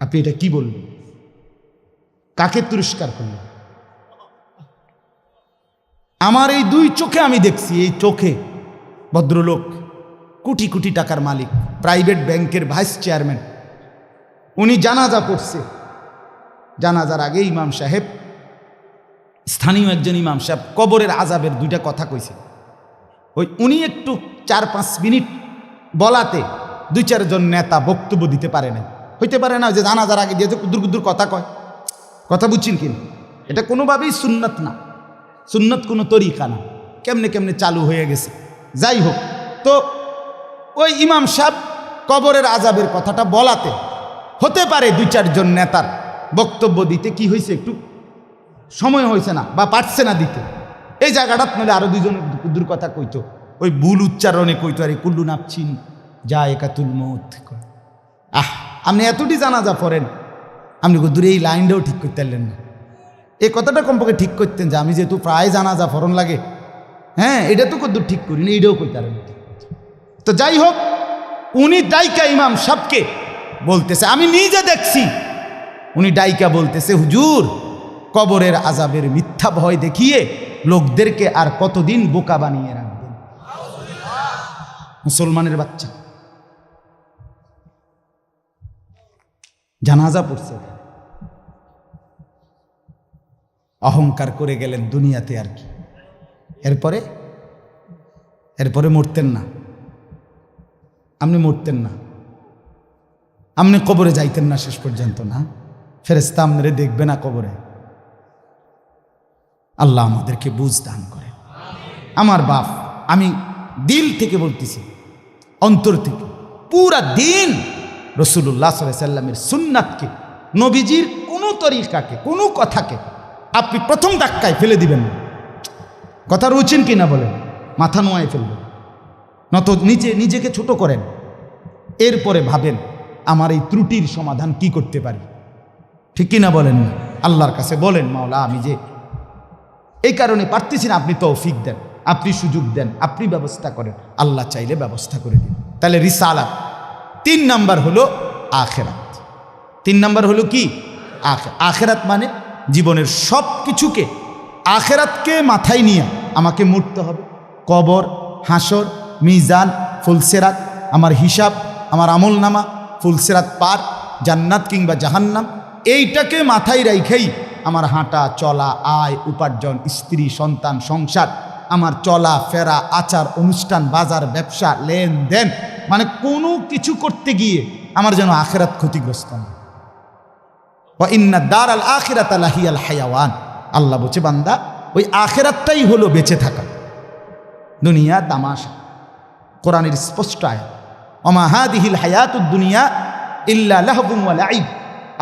আপনি এটা কি বলবেন? কাকে তিরস্কার করলেন? আমার এই দুই চোখে আমি দেখছি, এই চোখে ভদ্রলোক কোটি কোটি টাকার মালিক, প্রাইভেট ব্যাংকের ভাইস চেয়ারম্যান, উনি জানাজা পড়ছে। জানাজার আগে ইমাম সাহেব, স্থানীয় একজন ইমাম সাহেব কবরের আযাবের 2টা কথা কইছে। উনি একটু 4-5 মিনিট বলাতে 2-4 জন নেতা বক্তব্য দিতে পারে না। হইতে পারে না যে জানাজার আগে দিয়ে কুদুর কথা কয়, কথা বুঝছেন কিনা? এটা কোনোভাবেই সুন্নত না, সুন্নত কোনো তরিকা না, কেমনে চালু হয়ে গেছে। যাই হোক, তো ওই ইমাম সাহেব কবরের আযাবের কথাটা বলাতে হতে পারে 2-4 জন নেতার বক্তব্য দিতে কি হয়েছে, একটু সময় হয়েছে না বা পারছে না দিতে। এই জায়গাটা নইলে আরো 2 জন কুদুর কথা কইতো, ওই ভুল উচ্চারণে কইতো, আরে কুল্লু নাফসিন যায়কাতুল মউত। আপনি এতটি জানাজা পড়েন, আপনি কুদুর এই লাইনটাও ঠিক করতে পারলেন না। এই কথাটা কমপক্ষে ঠিক করতেন যে আমি যেহেতু প্রায় জানাজা ফরন লাগে, হ্যাঁ এটা তো কুদুর ঠিক করি না, এইটাও কইতে পারেন। তো যাই হোক, উনি ডাইকা ইমাম সাহেবকে বলতেছে, আমি নিজে দেখছি, উনি ডাইকা বলতেছে, হুজুর কবরের আযাবের মিথ্যা ভয় দেখিয়ে লোকদেরকে আর কতদিন বোকা বানিয়ে রাখবেন? মুসলমানের বাচ্চা জানাজা পড়ছে, অহংকার করে গেলেন দুনিয়াতে, আর কি। এরপরে মরতেন না, আপনি মরতেন না, আপনি কবরে যাইতেন না শেষ পর্যন্ত, না ফেরেশতা আপনারে দেখবে না কবরে, আল্লাহ আমাদেরকে বুঝ দান করে। আমার বাপ, আমি দিল থেকে বলতেছি, অন্তর থেকে, পুরা দিন রাসূলুল্লাহ সাল্লাল্লাহু আলাইহি সাল্লামের সুন্নাতকে, নবীজির কোনো তরিকাকে, কোনো কথাকে আপনি প্রথম ধাক্কায় ফেলে দিবেন না। কথা রুচেন কিনা বলেন? মাথা নোয়ায় ফেলবেন, নত নিজেকে ছোট করেন, এরপরে ভাবেন আমার এই ত্রুটির সমাধান কি করতে পারি। ঠিক কিনা বলেন? না, আল্লাহর কাছে বলেন, মাওলা আমি যে এই কারণে পারতেছি না, আপনি তৌফিক দেন, আপনি সুযোগ দেন, আপনি ব্যবস্থা করেন। আল্লাহ চাইলে ব্যবস্থা করে দিন। তাহলে রিসালাত। 3 নাম্বার হলো আখেরাত। 3 নাম্বার হলো কি? আখেরাত মানে জীবনের সব কিছুকে, আখেরাতকে মাথায় নিয়ে আমাকে মরতে হবে। কবর, হাসর, মিজান, ফুলসেরাত, আমার হিসাব, আমার আমল নামা, ফুলসেরাত পার, জান্নাত কিংবা জাহান্নাম, এইটাকে মাথায় রাইখেই আমার হাঁটা চলা, আয় উপার্জন, স্ত্রী সন্তান, সংসার, আমার চলা ফেরা, আচার অনুষ্ঠান, বাজার ব্যবসা, লেনদেন, মানে কোনো কিছু করতে গিয়ে আমার যেন আখেরাত ক্ষতিগ্রস্ত না। ওয়া ইন্না দারাল আখিরাতা লাহিয়াল হায়াওয়ান। আল্লাহ বলছে, বান্দা ওই আখেরাতটাই হলো বেঁচে থাকা। দুনিয়া তামাশা। কোরআনের স্পষ্ট আয়াত, ওমা হাদিহিল হায়াতুদ দুনিয়া ইল্লা লাহবুন ওয়া লাইব।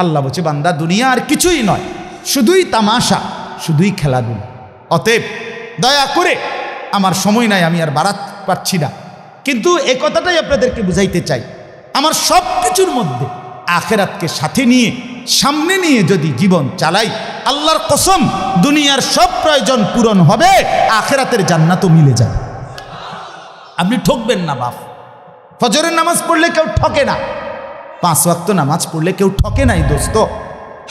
আল্লাহ বলছে, বান্দা দুনিয়া আর কিছুই নয়, শুধুই তামাশা, শুধুই খেলাধুলা। অতএব দয়া করে, আমার সময় নাই, আমি আর বাড়াতে পারছি না, কিন্তু এ কথাটাই আপনাদেরকে বুঝাইতে চাই, আমার সব কিছুর মধ্যে আখেরাতকে সাথে নিয়ে, সামনে নিয়ে যদি জীবন চালাই, আল্লাহর কসম দুনিয়ার সব প্রয়োজন পূরণ হবে, আখেরাতের জান্নাতও মিলে যাবে। আপনি ঠকবেন না বাপ। ফজরের নামাজ পড়লে কেউ ঠকে না, 5 ওয়াক্ত নামাজ পড়লে কেউ ঠকে নাই দোস্ত।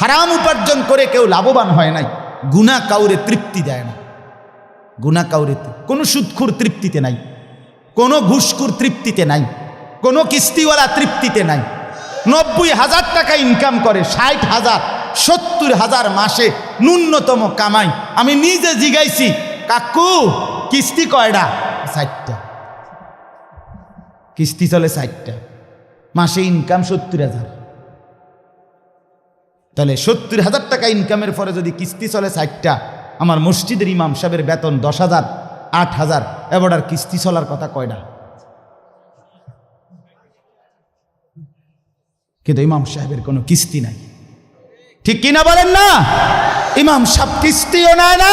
হারাম উপার্জন করে কেউ লাভবান হয় নাই। গুনাহ কাউরে তৃপ্তি দেয় না। গুনাহ কাউরে, কোনো সুদখোর তৃপ্তিতে নাই, কোনো ঘুষখোর তৃপ্তিতে নাই, কোনো কিস্তিওয়ালা তৃপ্তিতে নাই। 90,000 টাকা ইনকাম করে, 60,000, 70,000 মাসে ন্যূনতম কামাই। আমি নিজে জিগাইছি, কাকু কিস্তি কয়টা? 60টা। কিস্তি চলে 60টা, মাসে ইনকাম 70,000। তাহলে 70,000 টাকা ইনকামের পরে যদি কিস্তি চলে 60টা, আমার মসজিদের ইমাম সাহেবের বেতন 10,000, 8,000, এবার আর কিস্তি চলার কথা কয়টা? কিন্তু ইমাম সাহেবের কোনো কিস্তি নাই। ঠিক কিনা বলেন না? ইমাম সাহেব কিস্তিও নেয় না,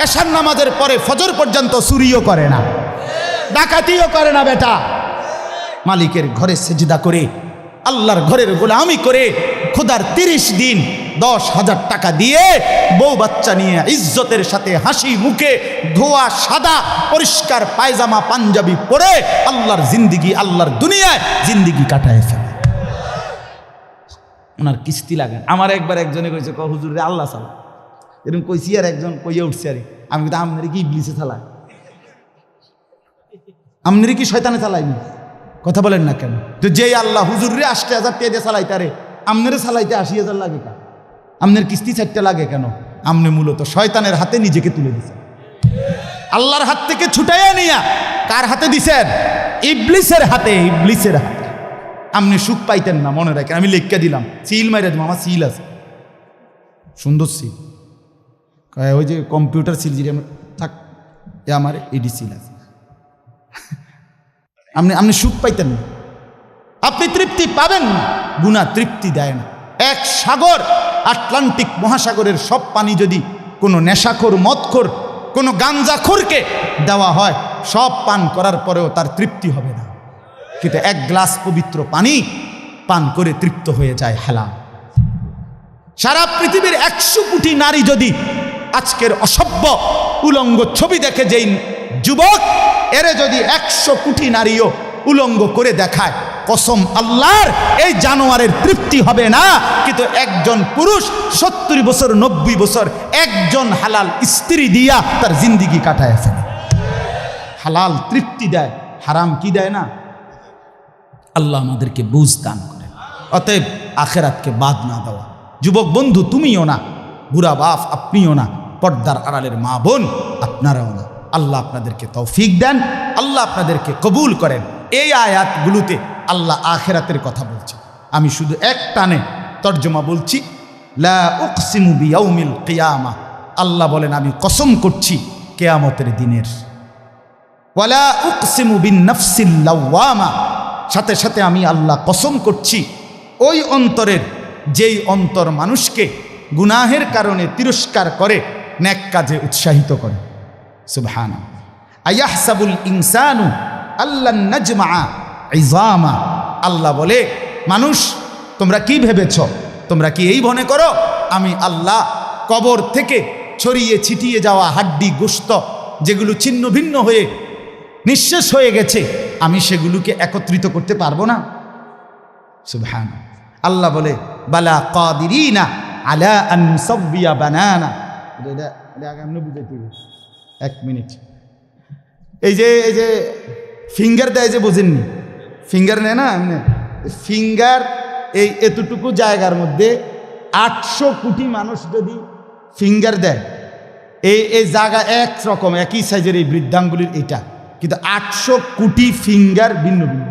এশার নামাজের পরে ফজর পর্যন্ত চুরিও করে না, ডাকাতিও করে না। বেটা মালিকের ঘরে সেজদা করে, আল্লাহর ঘরের গোলামি করে, খোদার 30 দিন 10,000 টাকা দিয়ে বউ বাচ্চা নিয়ে ইজ্জতের সাথে হাসি মুখে ধোয়া সাদা পরিষ্কার পায়জামা পাঞ্জাবি পরে আল্লাহর জিন্দিগি, আল্লাহর দুনিয়ায় জিন্দিগি কাটায় ফেলে। ওনার কিস্তি লাগে। আমার একবার একজনে কইছে, হুজুর রে আল্লাহ চালা, এরকম কইছি, আর একজন কইয়া উঠছে, আরে আমি কিন্তু আপনার কি ইবলিসে চালায়, আপনার কি শয়তানে চালাইনি? কথা বলেন না কেন? তো যেই আল্লাহ হুজুর রে 80,000 টাকা দিয়ে চালাইতে, আরে আপনারে চালাইতে 80,000 লাগে কেন? আপনার কিস্তি 4টা লাগে কেন? আপনি মূলত শয়তানের হাতে নিজেকে তুলে দিচ্ছেন। আল্লাহর হাত থেকে ছুটাইয়া নিয়া কার হাতে দিছেন? ইবলিসের হাতে। ইবলিসের হাতে। আপনি সুখ পাইতেন না, মনে রাখেন। আমি লিখকে দিলাম, সিল মাইরা দিলাম, আমার সিল আছে, সুন্দর সিল, ওই যে কম্পিউটার সিল যে থাক, আমার এডি সিল আছে। আপনি সুখ পাইতেন না, আপনি তৃপ্তি পাবেন না। গুনাহ তৃপ্তি দেয় না। এক সাগর, আটলান্টিক মহাসাগরের সব পানি যদি কোনো নেশাখোর, মদখোর, কোনো গাঞ্জাখোরকে দেওয়া হয়, সব পান করার পরেও তার তৃপ্তি হবে না। কিন্তু 1 গ্লাস পবিত্র পানি পান করে তৃপ্ত হয়ে যায় হালাল। সারা পৃথিবীর 100 কোটি নারী যদি আজকের অসভ্য উলঙ্গ ছবি দেখে, যেই যুবক এরে যদি 100 কোটি নারীও উলঙ্গ করে দেখায়, কসম আল্লাহর, এই জানোয়ারের তৃপ্তি হবে না। কিন্তু একজন পুরুষ 70 বছর 90 বছর একজন হালাল স্ত্রী দিয়া তার জিন্দিগি কাটায় ফেলে। হালাল তৃপ্তি দেয়, হারাম কি দেয় না? আল্লাহ আমাদেরকে বুঝ দান করে। অতএব আখেরাতকে বাদ না দেওয়া। যুবক বন্ধু তুমিও না, বুড়া বাপ আপনিও না, পর্দার আড়ালের মা বোন আপনারাও না। আল্লাহ আপনাদেরকে তৌফিক দেন, আল্লাহ আপনাদেরকে কবুল করেন। এই আয়াতগুলোতে আল্লাহ আখেরাতের কথা বলছে। আমি শুধু এক টানে তর্জমা বলছি, লা উকসিমু বিয়াউমিল কিয়ামা আল্লাহ বলেন আমি কসম করছি কিয়ামতের দিনের। ওয়ালা উকসিমু বিন নাফসিল লাওয়ামা, সাথে সাথে আমি আল্লাহ কসম করছি ওই অন্তরের, যেই অন্তর মানুষকে গুনাহের কারণে তিরস্কার করে, নেক কাজে উৎসাহিত করে। সুবহানাল্লাহ। আয়াহসাবুল ইনসানু আল্লান নাজমা ইজামা, আল্লাহ বলে মানুষ তোমরা কি ভেবেছ, তোমরা কি এই মনে করো আমি আল্লাহ কবর থেকে ছড়িয়ে ছিটিয়ে যাওয়া হাড্ডি গোশত যেগুলো ছিন্ন ভিন্ন হয়ে নিঃশেষ হয়ে গেছে, আমি সেগুলোকে একত্রিত করতে পারবো না? সুবহানাল্লাহ। আল্লাহ বলে বালা কাদিরিনা আলা আন নুসাব্বিয়া বানানা। এক মিনিট, এই যে ফিঙ্গার দেয় যে, বোঝেননি? ফিঙ্গার নেয় না এমনি, ফিঙ্গার এই এতটুকু জায়গার মধ্যে 800 কোটি মানুষ যদি ফিঙ্গার দেয়, এই জায়গা একরকম একই সাইজের এই বৃদ্ধাঙ্গুলির এটা, কিন্তু 800 কোটি ফিঙ্গার ভিন্ন ভিন্ন।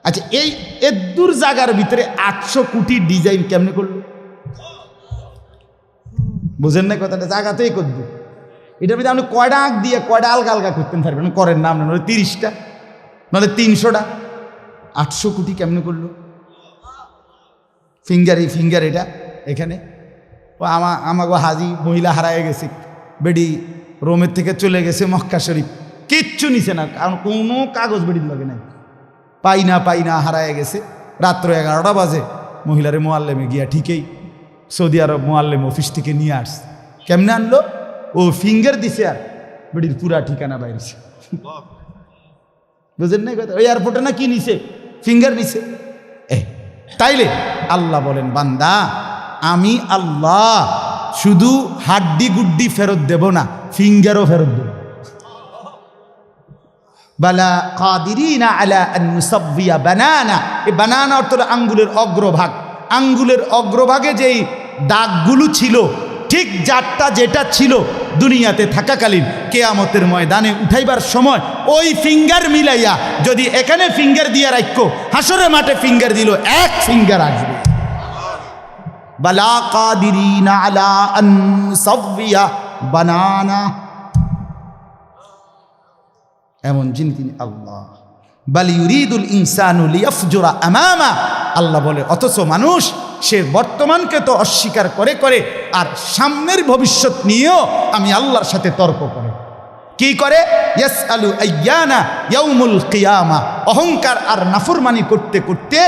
আচ্ছা, এই এদুর জায়গার ভিতরে 800 কোটি ডিজাইন কেমনে করলো? বুঝেন না কথাটা? জায়গা তো এই করবে, এটার ভিতরে আপনি কয়টা আঁক দিয়ে কয়টা আলগা আলগা করতে পারবেন? করেন না আপনার, 30টা নাহলে 300টা। 800 কোটি কেমনে করলো ফিঙ্গার? এই ফিঙ্গার এটা এখানে আমাগো হাজি মহিলা হারায় গেছে, বেডি রোমের থেকে চলে গেছে মক্কা শরীফ, কিচ্ছু নিছে না, কারণ কোনো কাগজ বেডির লাগে নাই, পাই না হারায় গেছে। রাত্র 11টা বাজে মহিলারে মোয়াল্লেমে গিয়া ঠিকই সৌদি আরব মোয়াল্লেম অফিস থেকে নিয়ে আসছে। কেমনে আনলো? ও ফিঙ্গার দিছে আর বেডির পুরা ঠিকানা বাইরেছে। বুঝেন না কথা? ওই এয়ারপোর্টে না কি নিছে? ফিঙ্গার নিছে। তাইলে আল্লাহ বলেন বান্দা আমি আল্লাহ শুধু হাড্ডি গুড্ডি ফেরত দেব না, ফিঙ্গারও ফেরত দেব। বালা কাদিরিনা আলা আন নুসাব্বিয়া বানানা। এই বানানা অর্থ আঙ্গুলের অগ্রভাগ। আঙ্গুলের অগ্রভাগে যেই দাগগুলো ছিল, ঠিক যারটা যেটা ছিল দুনিয়াতে থাকাকালীন, কিয়ামতের ময়দানে উঠাইবার সময় ওই ফিঙ্গার মিলাইয়া যদি এখানে ফিঙ্গার দিয়া রাখো, হাসরের মাঠে ফিঙ্গার দিল, এক ফিঙ্গার আসবে। বালা কাদিরিনা আলা আন নুসাব্বিয়া বানানা, এমন যিনি তিনি আল্লাহ। বাল ইউরিদুল ইনসানু লিয়াফজুরা আমামা, আল্লাহ বলে অথচ মানুষ সে বর্তমানকে তো অস্বীকার করে করে আর সামনের ভবিষ্যৎ নিয়েও আমি আল্লাহর সাথে তর্ক করে। কি করে? ইয়াসআলু আইয়ানা ইয়াউমুল কিয়ামা, অহংকার আর নাফরমানি করতে করতে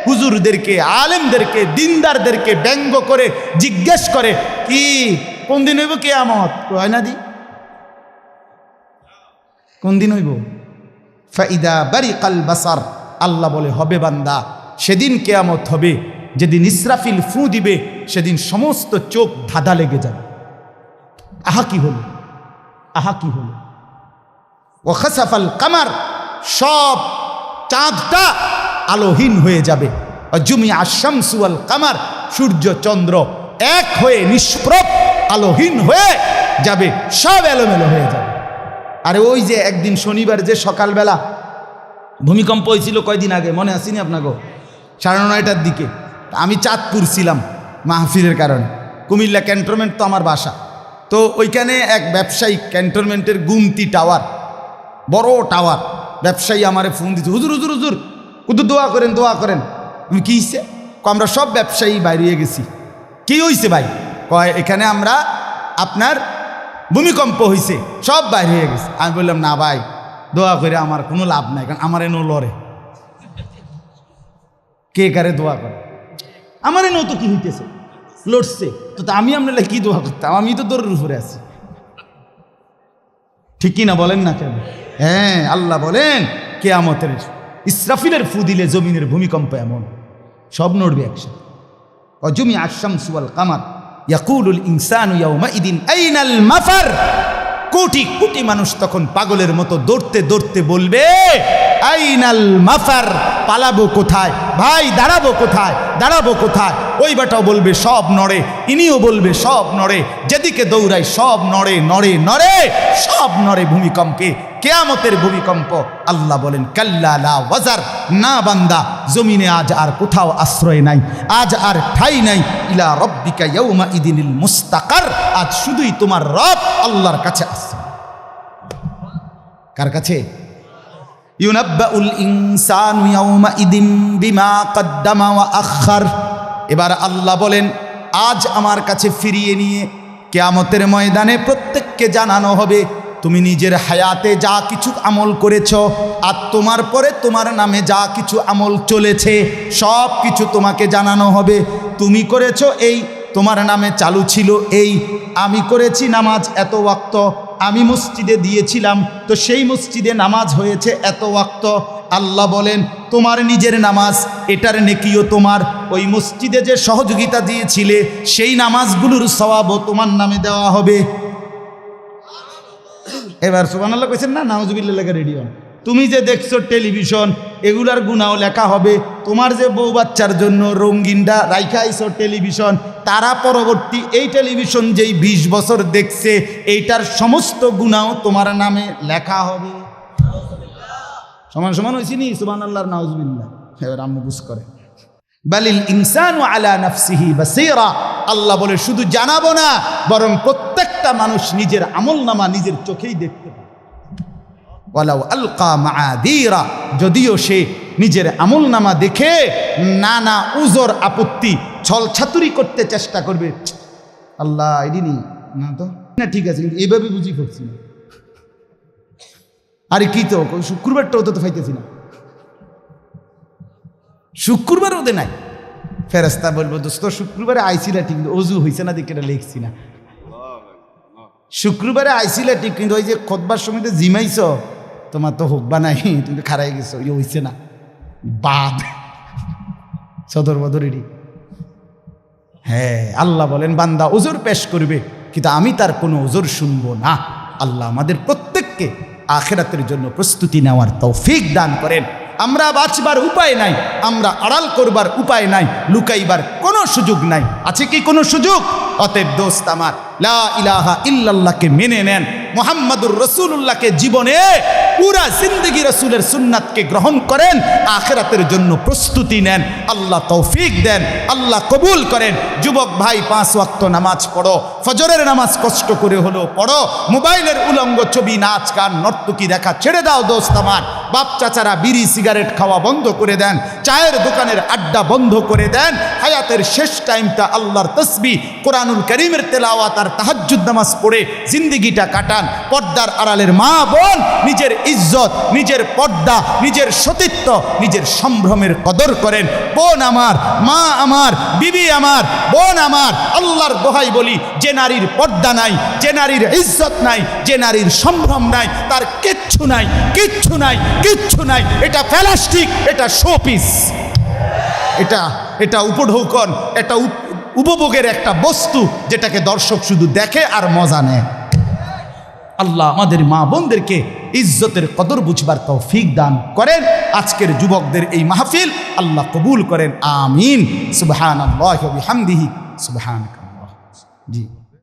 হুজুরদেরকে, আলেমদেরকে, দিনদারদেরকে ব্যঙ্গ করে জিজ্ঞেস করে কি কোন দিন হইব কিয়ামত? হয় না দি কোন দিন হইব? ফাইদা বারিকাল বাসার, আল্লাহ বলে হবে বান্দা সেদিন কিয়ামত হবে যেদিন ইসরাফিল ফু দিবে, সেদিন সমস্ত চোখ ধাঁধা লেগে যাবে। আহা কি হলো, আহা কি হলো। ও খাসাফাল কামার, সব চাঁদটা আলোহীন হয়ে যাবে। জুমিয়া শামসু ওয়াল কামার, সূর্য চন্দ্র এক হয়ে নিষ্প্রভ আলোহীন হয়ে যাবে, সব এলোমেলো হয়ে যাবে। আরে ওই যে একদিন শনিবার যে সকালবেলা ভূমিকম্প হয়েছিল কয়দিন আগে, মনে আসেনি আপনাকে? 9:30টার দিকে আমি চাঁদপুর ছিলাম মাহফিলের কারণে। কুমিল্লা ক্যান্টনমেন্ট তো আমার বাসা, তো ওইখানে এক ব্যবসায়ী ক্যান্টনমেন্টের গুমতি টাওয়ার, বড় টাওয়ার, ব্যবসায়ী আমারে ফোন দিচ্ছে, হুজুর হুজুর হুজুর কুদু দোয়া করেন দোয়া করেন। আমি কী হয়েছে? আমরা সব ব্যবসায়ী বাইরে গেছি। কি হয়েছে ভাই? কয় এখানে আমরা আপনার ভূমিকম্প হয়েছে, সব বাইরে হয়ে গেছে। আমি বললাম না ভাই, দোয়া করে আমার কোনো লাভ নাই, কারণ আমার এনো লড়ে, কে কারে দোয়া করে? আমার এনো তো কি হইতেছে, লড়ছে তো, আমি আপনার কি দোয়া করতাম? আমি তো দৌড়ের উপরে আছি, ঠিক কি না বলেন না কেন? হ্যাঁ, আল্লাহ বলেন কিয়ামতের ইসরাফিলের ফু দিলে জমিনের ভূমিকম্প এমন সব নড়বে একসাথে। অজুমিয়া আশ-শামসু ওয়াল কামার ইয়াকুলুল ইনসানু ইয়াউমাইদিন আইনাল মাফার, কোটি কোটি মানুষ তখন পাগলের মতো দৌড়তে দৌড়তে বলবে, আইনাল মাফার, পালাবো কোথায় ভাই, দাঁড়াবো কোথায়, দাঁড়াবো কোথায়। ওই বেটাও বলবে সব নড়ে, ইনিও বলবে সব নড়ে, যেদিকে দৌড়াই সব নড়ে নড়ে নড়ে, সব নড়ে ভূমিকম্পে, কিয়ামতের ভূমিকম্প। আল্লাহ বলেন কাল্লা লা ওয়াজার, না বান্দা, জমিনে আজ আর কোথাও আশ্রয় নাই, আজ আর ঠাই নাই। ইলা রব্বিকা ইয়াউমা ইদিনিল মুস্তাকার, আজ শুধুই তোমার রব আল্লাহর কাছে আশ্রয়। কার কাছে? ইউনাব্বাউল ইনসানু ইয়াউমা ইদিন বিমা কদ্দামা ওয়া আখার। এবার আল্লাহ বলেন আজ আমার কাছে ফিরিয়ে নিয়ে কিয়ামতের ময়দানে প্রত্যেককে জানানো হবে তুমি নিজের হায়াতে যা কিছু আমল করেছ, আর তোমার পরে তোমার নামে যা কিছু আমল চলেছে সব কিছু তোমাকে জানানো হবে। তুমি করেছ এই, তোমার নামে চালু ছিল এই, আমি করেছি নামাজ এত ওয়াক্ত, আমি মসজিদে দিয়েছিলাম তো সেই মসজিদে নামাজ হয়েছে এত ওয়াক্ত। আল্লাহ বলেন তোমার নিজের নামাজ, এটার নেকিও তোমার, ওই মসজিদে যে সহযোগিতা দিয়েছিলে সেই নামাজগুলোর সওয়াবও তোমার নামে দেওয়া হবে। এবার সুবহানাল্লাহ কইছেন না, নাউজুবিল্লাহ লেখা রেডিও। তুমি যে দেখছো টেলিভিশন, এগুলার গুনাও লেখা হবে। তোমার যে বউ বাচ্চার জন্য রঙিনটা রাইখা আইছো টেলিভিশন, তারা পরবর্তী এই টেলিভিশন যেই 20 বছর দেখছে এইটার সমস্ত গুনাও তোমার নামে লেখা হবে। সমান সমান হয়েছি নি সুবহানাল্লাহর নাউজুবিল্লাহ। এবার আম্মু বুঝ করে বালিল ইনসানু আলা নাফসিহি বাসীরা। আল্লাহ বলে শুধু জানাবো না, বরং প্রত্যেকটা মানুষ নিজের আমলনামা নিজের চোখেই দেখতে পাবে। ওয়ালাউ আলকা মাআযীরা, যদিও সে নিজের আমলনামা দেখে নানা উজর আপত্তি ছলছাতুরি করতে চেষ্টা করবে, আল্লাহ এদিনই না তো না, ঠিক আছে কিন্তু এইভাবে বুঝি করছি না, আরে কি তো শুক্রবারটাও তো পাইতেছি না, শুক্রবার ওদের নাই। ফেরেশতা বলবো দোস্ত শুক্রবারে আইছিলা ঠিক, অজু হয়েছে না দেখে এটা লিখছি না। শুক্রবারে আইছিলা ঠিক, কিন্তু ওই যে খুতবার সময় তো জিমাইছ, তোমার তো হোক বা নাই, তুমি খারাই গেছো, ওই হইছে না বাদ সদর বদরেরই। হ্যাঁ, আল্লাহ বলেন বান্দা ওজোর পেশ করবে, কিন্তু আমি তার কোনো ওজোর শুনবো না। আল্লাহ আমাদের প্রত্যেককে আখিরাতের জন্য প্রস্তুতি নেওয়ার তৌফিক দান করেন। আমরা বাঁচবার উপায় নাই, আমরা আড়াল করবার উপায় নাই, লুকাইবার কোনো সুযোগ নাই। আছে কি কোনো সুযোগ? অতএব দোস্ত আমার, লা ইলাহা ইল্লাল্লাহকে মেনে নেন, মুহাম্মাদুর রাসূলুল্লাহকে জীবনে পুরা জিন্দেগি রাসূলের সুন্নাতকে গ্রহণ করেন, আখিরাতের জন্য প্রস্তুতি নেন। আল্লাহ তৌফিক দেন, আল্লাহ কবুল করেন। যুবক ভাই 5 ওয়াক্ত নামাজ পড়ো, ফজরের নামাজ কষ্ট করে হলেও পড়ো। মোবাইলের উলঙ্গ ছবি, নাচ গান, নর্তকী দেখা ছেড়ে দাও দোস্ত আমার। বাপ চাচারা বিড়ি সিগারেট খাওয়া বন্ধ করে দেন, চায়ের দোকানের আড্ডা বন্ধ করে দেন। হায়াতের শেষ টাইমটা আল্লাহর তাসবিহ, কোরআনুল কারীমের তেলাওয়াত আর তাহাজ্জুদ নামাজ পড়ে জিন্দেগিটা কাটান। পর্দার আড়ালের মা বোন নিজের ইজ্জত, নিজের পর্দা, নিজের সতীত্ব, নিজের সম্ভ্রমের কদর করেন। বোন আমার, মা আমার, বিবি আমার, বোন আমার, আল্লাহর দোহাই বলি, যে নারীর পর্দা নাই, যে নারীর ইজ্জত নাই, যে নারীর সম্ভ্রম নাই, তার কিচ্ছু নাই, কিচ্ছু নাই, কিচ্ছু নাই। এটা প্লাস্টিক, এটা শোপিস, এটা উপঢৌকন, এটা উপভোগের একটা বস্তু, যেটাকে দর্শক শুধু দেখে আর মজা নেয়। আল্লাহ আমাদের মা বোনদেরকে ইজ্জতের কদর বুঝবার তৌফিক দান করেন। আজকের যুবকদের এই মাহফিল আল্লাহ কবুল করেন, আমিন। সুবহানাল্লাহি ওয়া বিহামদিহি, সুবহানাকাল্লাহ। জি।